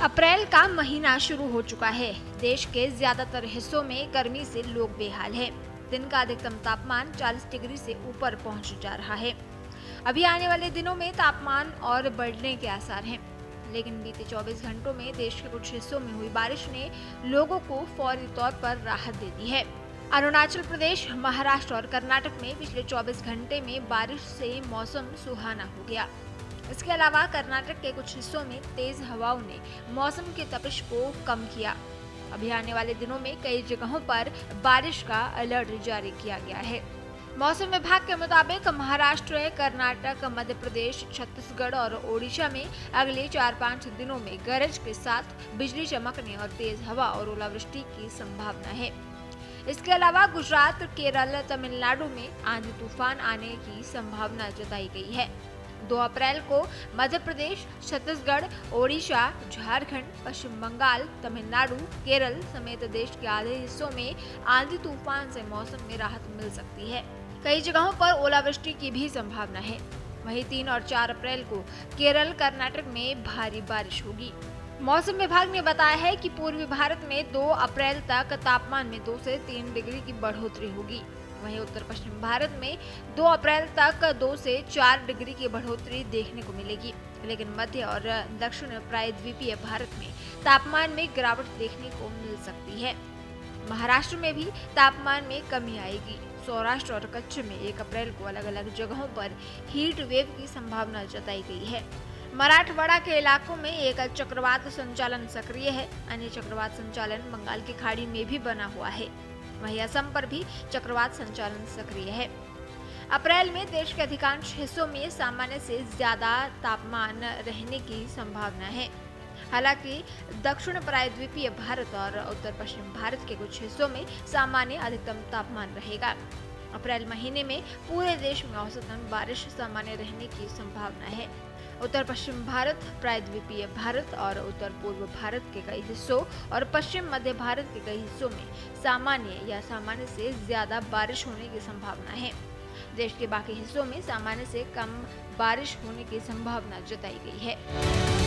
अप्रैल का महीना शुरू हो चुका है। देश के ज्यादातर हिस्सों में गर्मी से लोग बेहाल हैं। दिन का अधिकतम तापमान 40 डिग्री से ऊपर पहुंच जा रहा है। अभी आने वाले दिनों में तापमान और बढ़ने के आसार हैं। लेकिन बीते 24 घंटों में देश के कुछ हिस्सों में हुई बारिश ने लोगों को फौरी तौर पर राहत दे दी है। अरुणाचल प्रदेश, महाराष्ट्र और कर्नाटक में पिछले 24 घंटे में बारिश से मौसम सुहाना हो गया। इसके अलावा कर्नाटक के कुछ हिस्सों में तेज हवाओं ने मौसम की तपिश को कम किया। अभी आने वाले दिनों में कई जगहों पर बारिश का अलर्ट जारी किया गया है। मौसम विभाग के मुताबिक महाराष्ट्र, कर्नाटक, मध्य प्रदेश, छत्तीसगढ़ और ओडिशा में अगले 4-5 दिनों में गरज के साथ बिजली चमकने और तेज हवा और ओलावृष्टि की संभावना है। इसके अलावा गुजरात, केरल, तमिलनाडु में आंधी तूफान आने की संभावना जताई गई है। 2 अप्रैल को मध्य प्रदेश, छत्तीसगढ़, ओडिशा, झारखंड, पश्चिम बंगाल, तमिलनाडु, केरल समेत देश के आधे हिस्सों में आंधी तूफान से मौसम में राहत मिल सकती है। कई जगहों पर ओलावृष्टि की भी संभावना है। वहीं 3 और 4 अप्रैल को केरल, कर्नाटक में भारी बारिश होगी। मौसम विभाग ने बताया है कि पूर्वी भारत में 2 अप्रैल तक तापमान में 2 से 3 डिग्री की बढ़ोतरी होगी। वहीं उत्तर पश्चिम भारत में 2 अप्रैल तक 2 से 4 डिग्री की बढ़ोतरी देखने को मिलेगी। लेकिन मध्य और दक्षिण प्रायद्वीपीय भारत में तापमान में गिरावट देखने को मिल सकती है। महाराष्ट्र में भी तापमान में कमी आएगी। सौराष्ट्र और कच्छ में 1 अप्रैल को अलग अलग जगहों पर हीट वेव की संभावना जताई गई है। मराठवाड़ा के इलाकों में एक चक्रवात संचालन सक्रिय है। अन्य चक्रवात संचालन बंगाल की खाड़ी में भी बना हुआ है। वहीं असम पर भी चक्रवात संचालन सक्रिय है। अप्रैल में देश के अधिकांश हिस्सों में सामान्य से ज्यादा तापमान रहने की संभावना है। हालांकि दक्षिण प्रायद्वीपीय भारत और उत्तर पश्चिम भारत के कुछ हिस्सों में सामान्य अधिकतम तापमान रहेगा। अप्रैल महीने में पूरे देश में औसतन बारिश सामान्य रहने की संभावना है। उत्तर पश्चिम भारत, प्रायद्वीपीय भारत और उत्तर पूर्व भारत के कई हिस्सों और पश्चिम मध्य भारत के कई हिस्सों में सामान्य या सामान्य से ज्यादा बारिश होने की संभावना है। देश के बाकी हिस्सों में सामान्य से कम बारिश होने की संभावना जताई गई है।